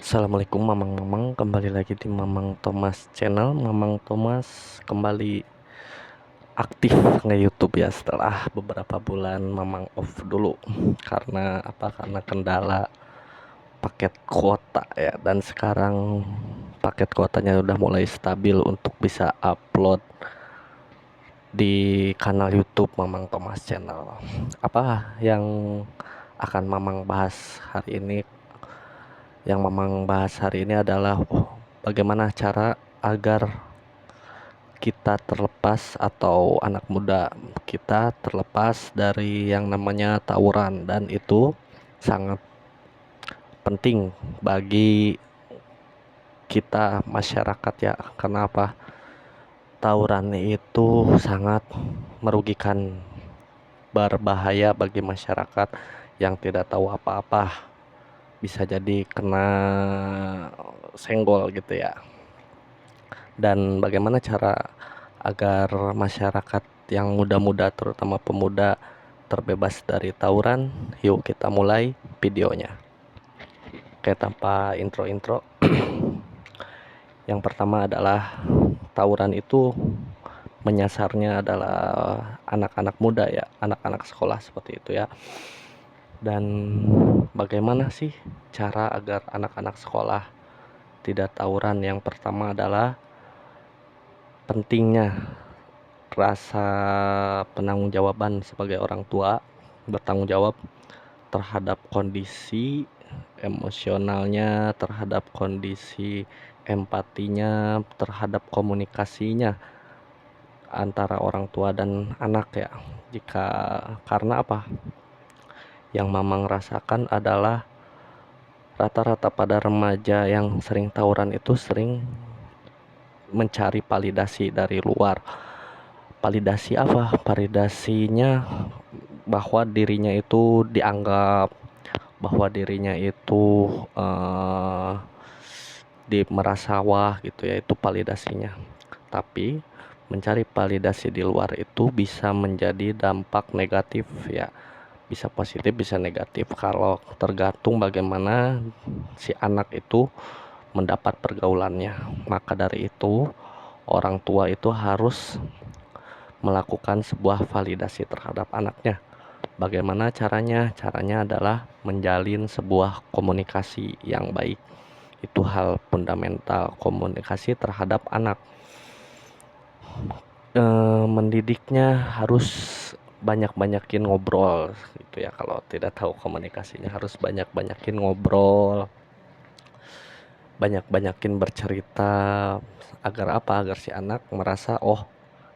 Assalamualaikum Mamang-mamang, kembali lagi di Mamang Thomas Channel. Mamang Thomas kembali aktif nge-YouTube ya setelah beberapa bulan Mamang off dulu. Karena apa? Karena kendala paket kuota ya. Dan sekarang paket kuotanya udah mulai stabil untuk bisa upload di kanal YouTube Mamang Thomas Channel. Apa yang akan Mamang bahas hari ini? Yang Mamang bahas hari ini adalah bagaimana cara agar kita terlepas atau anak muda kita terlepas dari yang namanya tawuran, dan itu sangat penting bagi kita masyarakat ya. Kenapa? Tawuran itu sangat merugikan, berbahaya bagi masyarakat yang tidak tahu apa-apa, bisa jadi kena senggol gitu ya. Dan bagaimana cara agar masyarakat yang muda-muda terutama pemuda terbebas dari tawuran? Yuk kita mulai videonya. Oke, tanpa intro-intro, yang pertama adalah tawuran itu menyasarnya adalah anak-anak muda ya, anak-anak sekolah seperti itu ya. Dan bagaimana sih cara agar anak-anak sekolah tidak tawuran? Yang pertama adalah pentingnya rasa penanggung-jawaban sebagai orang tua, bertanggung jawab terhadap kondisi emosionalnya, terhadap kondisi empatinya, terhadap komunikasinya antara orang tua dan anak ya. Karena apa? Yang Mamang rasakan adalah rata-rata pada remaja yang sering tawuran itu sering mencari validasi dari luar. Validasi apa? Validasinya bahwa dirinya itu dianggap, bahwa dirinya itu merasa wah gitu ya, itu validasinya. Tapi mencari validasi di luar itu bisa menjadi dampak negatif ya, bisa positif bisa negatif, kalau tergantung bagaimana si anak itu mendapat pergaulannya. Maka dari itu orang tua itu harus melakukan sebuah validasi terhadap anaknya. Bagaimana caranya? Caranya adalah menjalin sebuah komunikasi yang baik. Itu hal fundamental, komunikasi terhadap anak. Mendidiknya harus banyak-banyakin ngobrol gitu ya. Kalau tidak tahu komunikasinya harus banyak-banyakin ngobrol, banyak-banyakin bercerita. Agar apa? Agar si anak merasa, oh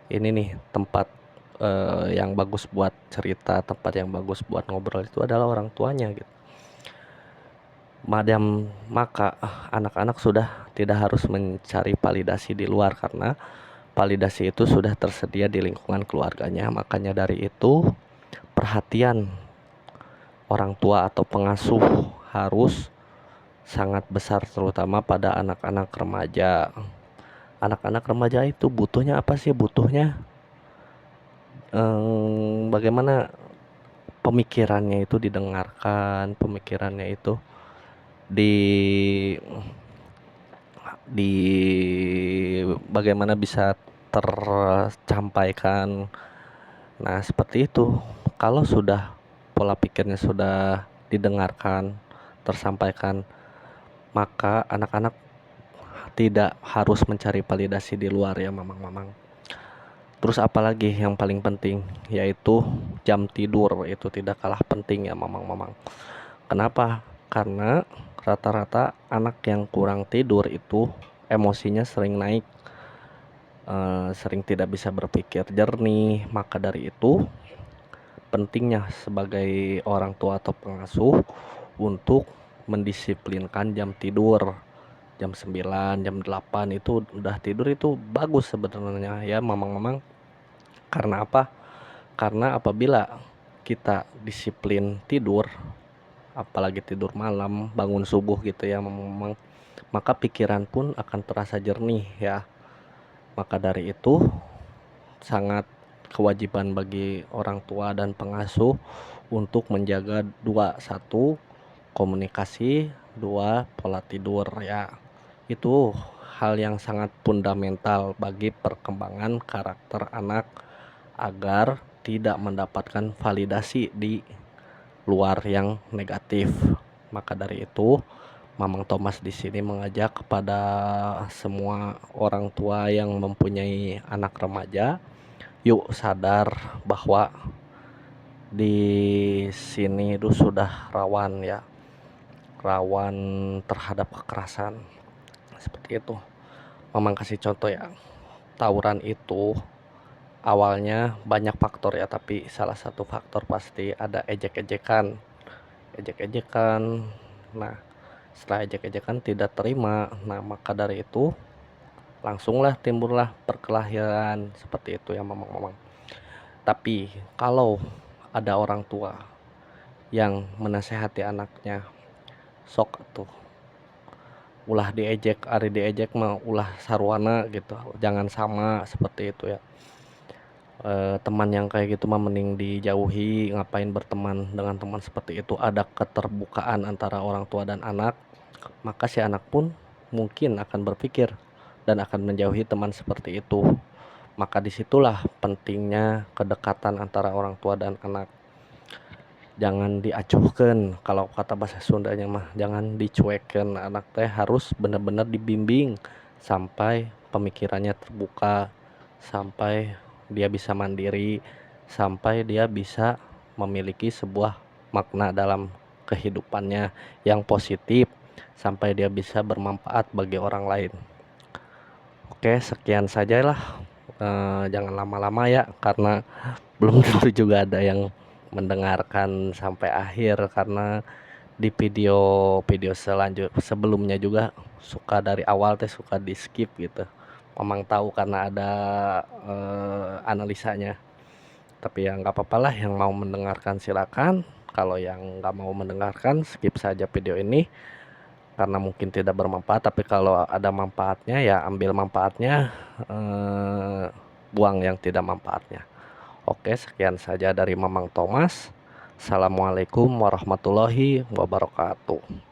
ini nih tempat yang bagus buat cerita, tempat yang bagus buat ngobrol itu adalah orang tuanya gitu. Maka anak-anak sudah tidak harus mencari validasi di luar, karena validasi itu sudah tersedia di lingkungan keluarganya. Makanya dari itu perhatian orang tua atau pengasuh harus sangat besar, terutama pada anak-anak remaja. Anak-anak remaja itu butuhnya apa sih? Butuhnya bagaimana pemikirannya itu didengarkan, pemikirannya itu di di bagaimana bisa tercampaikan. Nah, seperti itu. Kalau sudah pola pikirnya sudah didengarkan, tersampaikan, maka anak-anak tidak harus mencari validasi di luar ya, mamang-mamang. Terus apalagi yang paling penting, yaitu jam tidur. Itu tidak kalah penting ya, mamang-mamang. Kenapa? Karena rata-rata anak yang kurang tidur itu emosinya sering naik, sering tidak bisa berpikir jernih. Maka dari itu pentingnya sebagai orang tua atau pengasuh untuk mendisiplinkan jam tidur. Jam 9, jam 8 itu udah tidur, itu bagus sebenarnya ya, mamang-mamang. Karena apa? Karena apabila kita disiplin tidur, apalagi tidur malam, bangun subuh gitu ya, memang maka pikiran pun akan terasa jernih ya. Maka dari itu sangat kewajiban bagi orang tua dan pengasuh untuk menjaga dua, satu komunikasi 2 pola tidur ya. Itu hal yang sangat fundamental bagi perkembangan karakter anak agar tidak mendapatkan validasi di luar yang negatif. Maka dari itu, Mamang Thomas di sini mengajak kepada semua orang tua yang mempunyai anak remaja, yuk sadar bahwa di sini itu sudah rawan ya, rawan terhadap kekerasan. Seperti itu. Mamang kasih contoh ya. Tawuran itu awalnya banyak faktor ya, tapi salah satu faktor pasti ada ejek-ejekan. Ejek-ejekan. Nah, setelah ejek-ejekan tidak terima. Nah, maka dari itu langsunglah timbullah perkelahian seperti itu ya mamang-mamang. Tapi kalau ada orang tua yang menasehati anaknya, sok tuh ulah diejek, ari diejek mah ulah sarwana gitu, jangan sama seperti itu ya. Teman yang kayak gitu mah mending dijauhi, ngapain berteman dengan teman seperti itu. Ada keterbukaan antara orang tua dan anak, maka si anak pun mungkin akan berpikir dan akan menjauhi teman seperti itu. Maka disitulah pentingnya kedekatan antara orang tua dan anak. Jangan diacuhkan, kalau kata bahasa Sundanya mah jangan dicuekin. Anak teh harus benar-benar dibimbing sampai pemikirannya terbuka, sampai dia bisa mandiri, sampai dia bisa memiliki sebuah makna dalam kehidupannya yang positif, sampai dia bisa bermanfaat bagi orang lain. Oke, sekian sajalah. Jangan lama-lama ya, karena belum tentu juga ada yang mendengarkan sampai akhir, karena di video-video sebelumnya juga suka dari awal teh suka di skip gitu. Memang tahu karena ada analisanya. Tapi ya nggak apa-apa lah, yang mau mendengarkan silakan. Kalau yang nggak mau mendengarkan skip saja video ini karena mungkin tidak bermanfaat. Tapi kalau ada manfaatnya ya ambil manfaatnya, buang yang tidak manfaatnya. Oke, sekian saja dari Mamang Thomas. Assalamualaikum warahmatullahi wabarakatuh.